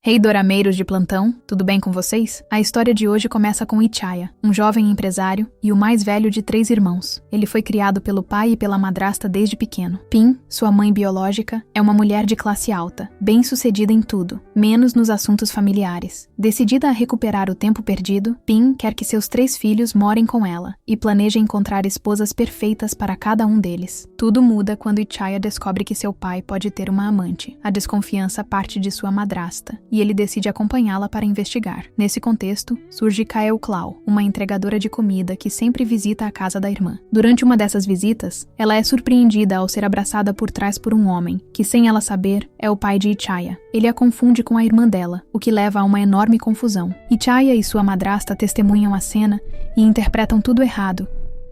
Hey dorameiros de plantão, tudo bem com vocês? A história de hoje começa com Ichaya, um jovem empresário e o mais velho de 3 irmãos. Ele foi criado pelo pai e pela madrasta desde pequeno. Pin, sua mãe biológica, é uma mulher de classe alta, bem-sucedida em tudo, menos nos assuntos familiares. Decidida a recuperar o tempo perdido, Pin quer que seus 3 filhos morem com ela e planeja encontrar esposas perfeitas para cada um deles. Tudo muda quando Ichaya descobre que seu pai pode ter uma amante. A desconfiança parte de sua madrasta e ele decide acompanhá-la para investigar. Nesse contexto, surge Kael Clau, uma entregadora de comida que sempre visita a casa da irmã. Durante uma dessas visitas, ela é surpreendida ao ser abraçada por trás por um homem, que sem ela saber, é o pai de Ichaya. Ele a confunde com a irmã dela, o que leva a uma enorme confusão. Ichaya e sua madrasta testemunham a cena e interpretam tudo errado,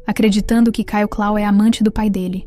acreditando que Kael Clau é amante do pai dele.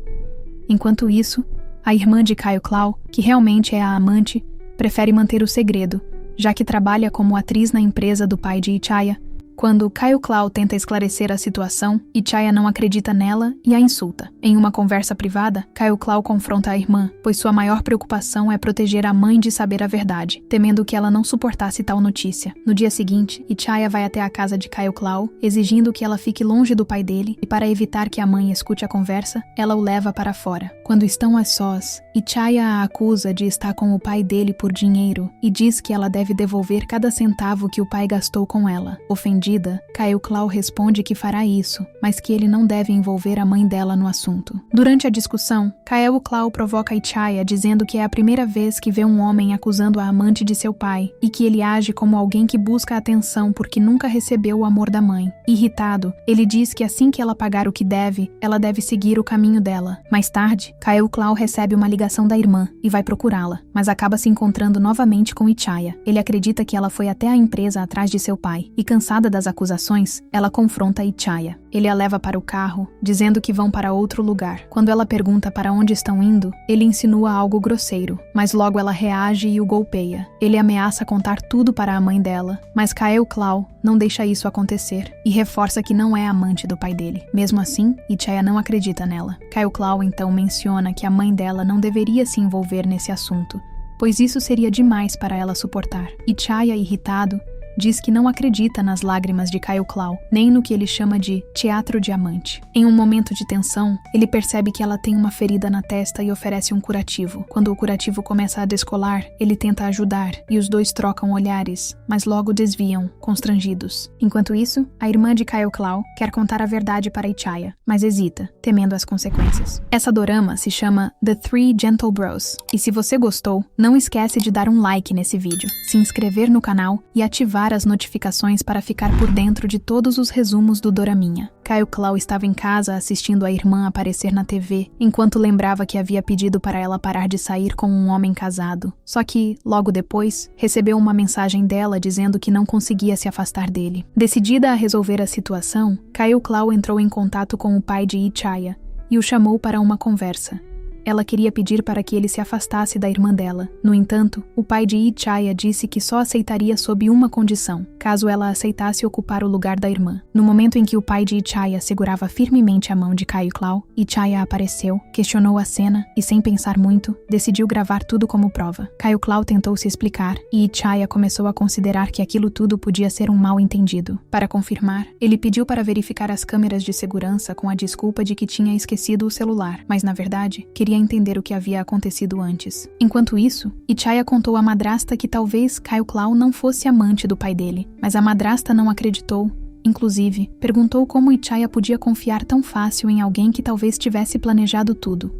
Enquanto isso, a irmã de Kael Clau, que realmente é a amante, prefere manter o segredo, já que trabalha como atriz na empresa do pai de Ichaya. Quando Kael Clau tenta esclarecer a situação, Ichaya não acredita nela e a insulta. Em uma conversa privada, Kael Clau confronta a irmã, pois sua maior preocupação é proteger a mãe de saber a verdade, temendo que ela não suportasse tal notícia. No dia seguinte, Ichaya vai até a casa de Kael Clau, exigindo que ela fique longe do pai dele, e para evitar que a mãe escute a conversa, ela o leva para fora. Quando estão a sós, Ichaya a acusa de estar com o pai dele por dinheiro e diz que ela deve devolver cada centavo que o pai gastou com ela. Ofendida, Kael Clau responde que fará isso, mas que ele não deve envolver a mãe dela no assunto. Durante a discussão, Kael Clau provoca Ichaya dizendo que é a primeira vez que vê um homem acusando a amante de seu pai e que ele age como alguém que busca atenção porque nunca recebeu o amor da mãe. Irritado, ele diz que assim que ela pagar o que deve, ela deve seguir o caminho dela. Mais tarde, Kael Clau recebe uma ligação da irmã e vai procurá-la, mas acaba se encontrando novamente com Ichaya. Ele acredita que ela foi até a empresa atrás de seu pai e, cansada das acusações, ela confronta Ichaya. Ele a leva para o carro, dizendo que vão para outro lugar. Quando ela pergunta para onde estão indo, ele insinua algo grosseiro, mas logo ela reage e o golpeia. Ele ameaça contar tudo para a mãe dela, mas Kael Clau não deixa isso acontecer e reforça que não é amante do pai dele. Mesmo assim, Ichaya não acredita nela. Kael Clau então menciona que a mãe dela não deveria se envolver nesse assunto, pois isso seria demais para ela suportar. Ichaya, irritado, diz que não acredita nas lágrimas de Kael Clau, nem no que ele chama de teatro de amante. Em um momento de tensão, ele percebe que ela tem uma ferida na testa e oferece um curativo. Quando o curativo começa a descolar, ele tenta ajudar e os dois trocam olhares, mas logo desviam, constrangidos. Enquanto isso, a irmã de Kael Clau quer contar a verdade para Ichaya, mas hesita, temendo as consequências. Essa dorama se chama The Three Gentle Bros. E se você gostou, não esquece de dar um like nesse vídeo, se inscrever no canal e ativar as notificações para ficar por dentro de todos os resumos do doraminha. Kael Clau estava em casa assistindo a irmã aparecer na TV, enquanto lembrava que havia pedido para ela parar de sair com um homem casado. Só que, logo depois, recebeu uma mensagem dela dizendo que não conseguia se afastar dele. Decidida a resolver a situação, Kael Clau entrou em contato com o pai de Ichaya e o chamou para uma conversa. Ela queria pedir para que ele se afastasse da irmã dela. No entanto, o pai de Ichaya disse que só aceitaria sob uma condição, caso ela aceitasse ocupar o lugar da irmã. No momento em que o pai de Ichaya segurava firmemente a mão de Kael Clau, Ichaya apareceu, questionou a cena e, sem pensar muito, decidiu gravar tudo como prova. Kael Clau tentou se explicar e Ichaya começou a considerar que aquilo tudo podia ser um mal-entendido. Para confirmar, ele pediu para verificar as câmeras de segurança com a desculpa de que tinha esquecido o celular, mas na verdade, queria entender o que havia acontecido antes. Enquanto isso, Ichaya contou à madrasta que talvez Kael Clau não fosse amante do pai dele, mas a madrasta não acreditou. Inclusive, perguntou como Ichaya podia confiar tão fácil em alguém que talvez tivesse planejado tudo.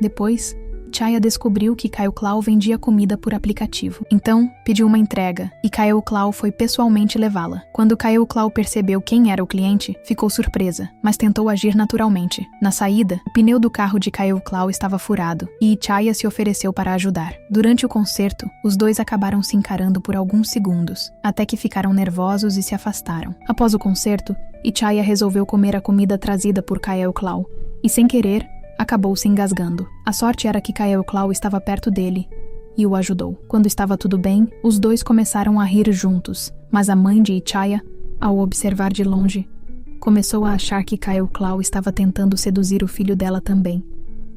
Depois, Ichaya descobriu que Kael Clau vendia comida por aplicativo. Então, pediu uma entrega e Kael Clau foi pessoalmente levá-la. Quando Kael Clau percebeu quem era o cliente, ficou surpresa, mas tentou agir naturalmente. Na saída, o pneu do carro de Kael Clau estava furado e Ichaya se ofereceu para ajudar. Durante o concerto, os dois acabaram se encarando por alguns segundos, até que ficaram nervosos e se afastaram. Após o concerto, Ichaya resolveu comer a comida trazida por Kael Clau e, sem querer, acabou se engasgando. A sorte era que Kael Clau estava perto dele e o ajudou. Quando estava tudo bem, os dois começaram a rir juntos, mas a mãe de Ichaya, ao observar de longe, começou a achar que Kael Clau estava tentando seduzir o filho dela também,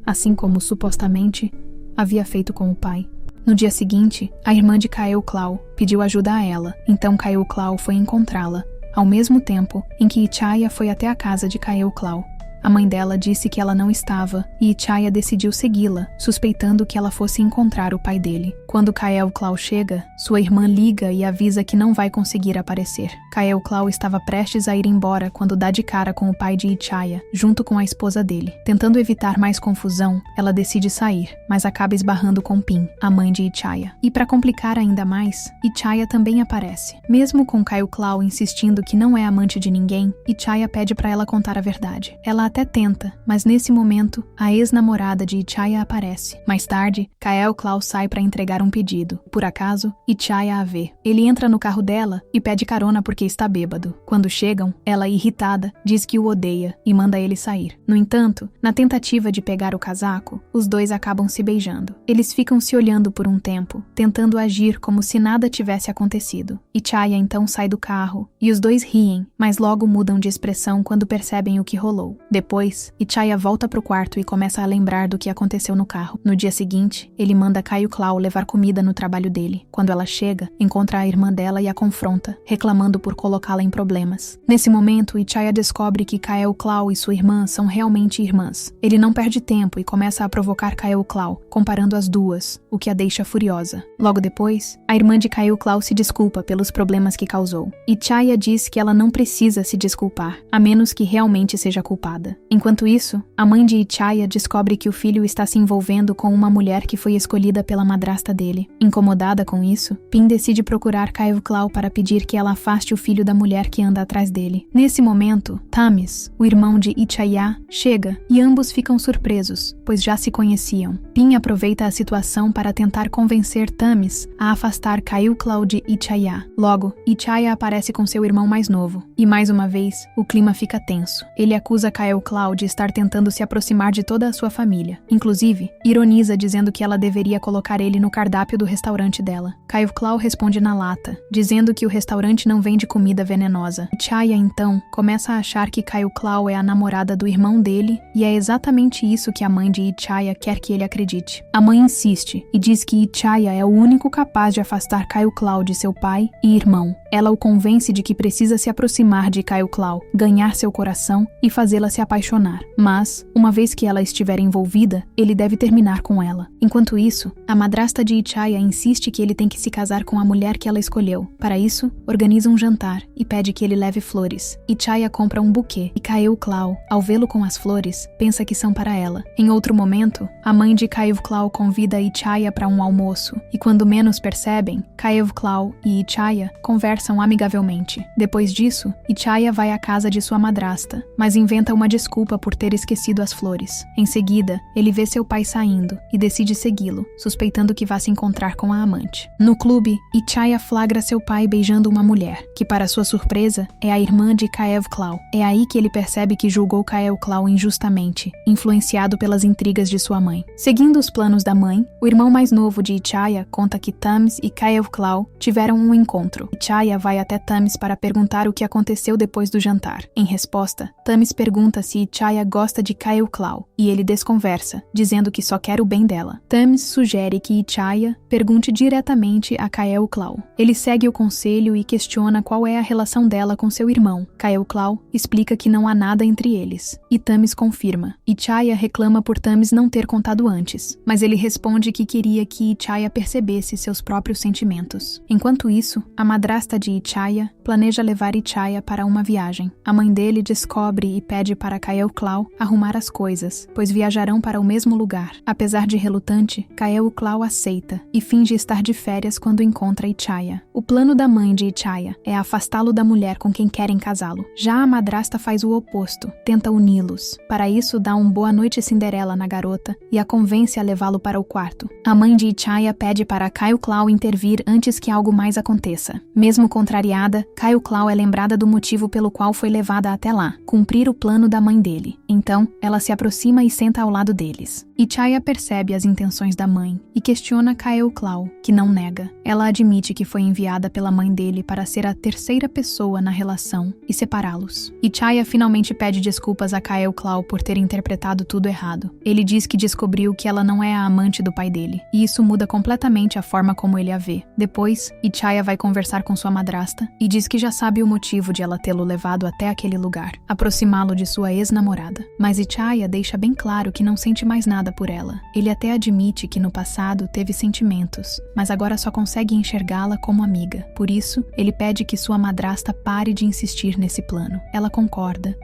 assim como supostamente havia feito com o pai. No dia seguinte, a irmã de Kael Clau pediu ajuda a ela, então Kael Clau foi encontrá-la, ao mesmo tempo em que Ichaya foi até a casa de Kael Clau. A mãe dela disse que ela não estava e Ichaya decidiu segui-la, suspeitando que ela fosse encontrar o pai dele. Quando Kael Clau chega, sua irmã liga e avisa que não vai conseguir aparecer. Kael Clau estava prestes a ir embora quando dá de cara com o pai de Ichaya, junto com a esposa dele. Tentando evitar mais confusão, ela decide sair, mas acaba esbarrando com Pin, a mãe de Ichaya. E para complicar ainda mais, Ichaya também aparece. Mesmo com Kael Clau insistindo que não é amante de ninguém, Ichaya pede para ela contar a verdade. Ela até tenta, mas nesse momento, a ex-namorada de Ichaya aparece. Mais tarde, Kael Clau sai para entregar um pedido. Por acaso, Ichaya a vê. Ele entra no carro dela e pede carona porque está bêbado. Quando chegam, ela, irritada, diz que o odeia e manda ele sair. No entanto, na tentativa de pegar o casaco, os dois acabam se beijando. Eles ficam se olhando por um tempo, tentando agir como se nada tivesse acontecido. Ichaya então sai do carro e os dois riem, mas logo mudam de expressão quando percebem o que rolou. Depois, Ichaya volta pro quarto e começa a lembrar do que aconteceu no carro. No dia seguinte, ele manda Kael Clau levar comida no trabalho dele. Quando ela chega, encontra a irmã dela e a confronta, reclamando por colocá-la em problemas. Nesse momento, Ichaya descobre que Kael Clau e sua irmã são realmente irmãs. Ele não perde tempo e começa a provocar Kael Clau, comparando as duas, o que a deixa furiosa. Logo depois, a irmã de Kael Clau se desculpa pelos problemas que causou. Ichaya diz que ela não precisa se desculpar, a menos que realmente seja culpada. Enquanto isso, a mãe de Ichaya descobre que o filho está se envolvendo com uma mulher que foi escolhida pela madrasta dele. Incomodada com isso, Pin decide procurar Kael Clau para pedir que ela afaste o filho da mulher que anda atrás dele. Nesse momento, Thames, o irmão de Ichaya, chega e ambos ficam surpresos, pois já se conheciam. Pin aproveita a situação para tentar convencer Thames a afastar Kael Clau de Ichaya. Logo, Ichaya aparece com seu irmão mais novo. E mais uma vez, o clima fica tenso. Ele acusa Kael Clau de estar tentando se aproximar de toda a sua família. Inclusive, ironiza dizendo que ela deveria colocar ele no cardápio do restaurante dela. Kael Clau responde na lata, dizendo que o restaurante não vende comida venenosa. Ichaya, então, começa a achar que Kael Clau é a namorada do irmão dele e é exatamente isso que a mãe de Ichaya quer que ele acredite. A mãe insiste e diz que Ichaya é o único capaz de afastar Kael Clau de seu pai e irmão. Ela o convence de que precisa se aproximar de Kael Clau, ganhar seu coração e fazê-la se apaixonar. Mas, uma vez que ela estiver envolvida, ele deve terminar com ela. Enquanto isso, a madrasta de Ichaya insiste que ele tem que se casar com a mulher que ela escolheu. Para isso, organiza um jantar e pede que ele leve flores. Ichaya compra um buquê e Kael Clau, ao vê-lo com as flores, pensa que são para ela. Em outro momento, a mãe de Kael Clau convida Ichaya para um almoço e quando menos percebem, Kael Clau e Ichaya conversam amigavelmente. Depois disso, Ichaya vai à casa de sua madrasta, mas inventa uma desculpa por ter esquecido as flores. Em seguida, ele vê seu pai saindo e decide segui-lo, suspeitando que vá se encontrar com a amante. No clube, Ichaya flagra seu pai beijando uma mulher, que para sua surpresa, é a irmã de Kael Clau. É aí que ele percebe que julgou Kael Clau injustamente, influenciado pelas intrigas de sua mãe. Seguindo os planos da mãe, o irmão mais novo de Ichaya conta que Thames e Kael Clau tiveram um encontro. Ichaya vai até Thames para perguntar o que aconteceu depois do jantar. Em resposta, Thames pergunta se Ichaya gosta de Kael Clau, e ele desconversa, dizendo que só quer o bem dela. Thames sugere que Ichaya pergunte diretamente a Kael Clau. Ele segue o conselho e questiona qual é a relação dela com seu irmão. Kael Clau explica que não há nada entre eles, e Thames confirma. Ichaya reclama por Thames não ter contado antes, mas ele responde que queria que Ichaya percebesse seus próprios sentimentos. Enquanto isso, a madrasta de Ichaya planeja levar Ichaya para uma viagem. A mãe dele descobre e pede para Kael Clau arrumar as coisas, pois viajarão para o mesmo lugar. Apesar de relutante, Kael Clau aceita e finge estar de férias quando encontra Ichaya. O plano da mãe de Ichaya é afastá-lo da mulher com quem querem casá-lo. Já a madrasta faz o oposto, tenta uni-los. Para isso, dá um boa noite Cinderela na garota e a convence a levá-lo para o quarto. A mãe de Ichaya pede para Kael Clau intervir antes que algo mais aconteça. Mesmo contrariada, Kael Clau é lembrada do motivo pelo qual foi levada até lá, cumprir o plano da mãe dele. Então, ela se aproxima e senta ao lado deles. Ichaya percebe as intenções da mãe e questiona Kael Claw, que não nega. Ela admite que foi enviada pela mãe dele para ser a terceira pessoa na relação e separá-los. Ichaya finalmente pede desculpas a Kael Claw por ter interpretado tudo errado. Ele diz que descobriu que ela não é a amante do pai dele, e isso muda completamente a forma como ele a vê. Depois, Ichaya vai conversar com sua madrasta e diz que já sabe o motivo de ela tê-lo levado até aquele lugar, aproximá-lo de sua ex-namorada. Mas Ichaya deixa bem claro que não sente mais nada por ela. Ele até admite que no passado teve sentimentos, mas agora só consegue enxergá-la como amiga. Por isso, ele pede que sua madrasta pare de insistir nesse plano. Ela concorda,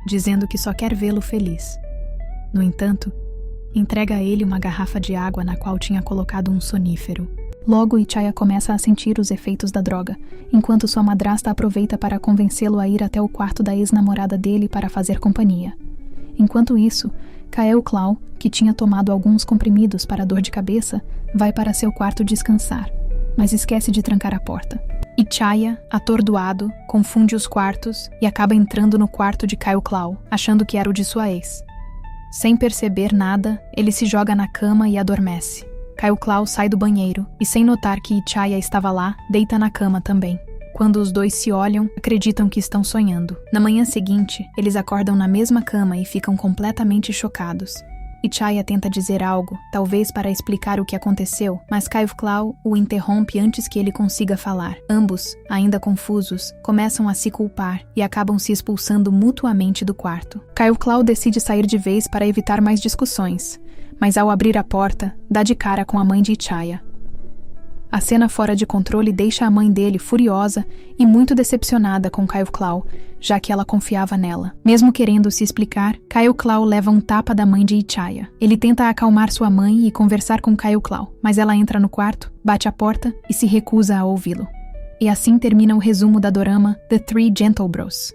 dizendo que só quer vê-lo feliz. No entanto, entrega a ele uma garrafa de água na qual tinha colocado um sonífero. Logo, Ichaya começa a sentir os efeitos da droga, enquanto sua madrasta aproveita para convencê-lo a ir até o quarto da ex-namorada dele para fazer companhia. Enquanto isso, Kael Claw, que tinha tomado alguns comprimidos para dor de cabeça, vai para seu quarto descansar, mas esquece de trancar a porta. Ichaya, atordoado, confunde os quartos e acaba entrando no quarto de Kael Claw, achando que era o de sua ex. Sem perceber nada, ele se joga na cama e adormece. Kael Claw sai do banheiro e, sem notar que Ichaya estava lá, deita na cama também. Quando os dois se olham, acreditam que estão sonhando. Na manhã seguinte, eles acordam na mesma cama e ficam completamente chocados. Ichaya tenta dizer algo, talvez para explicar o que aconteceu, mas Kael Claw o interrompe antes que ele consiga falar. Ambos, ainda confusos, começam a se culpar e acabam se expulsando mutuamente do quarto. Kael Claw decide sair de vez para evitar mais discussões, mas ao abrir a porta, dá de cara com a mãe de Ichaya. A cena fora de controle deixa a mãe dele furiosa e muito decepcionada com Kael Claw, já que ela confiava nela. Mesmo querendo se explicar, Kael Claw leva um tapa da mãe de Ichaya. Ele tenta acalmar sua mãe e conversar com Kael Claw, mas ela entra no quarto, bate a porta e se recusa a ouvi-lo. E assim termina o resumo da dorama The Three Gentle Bros.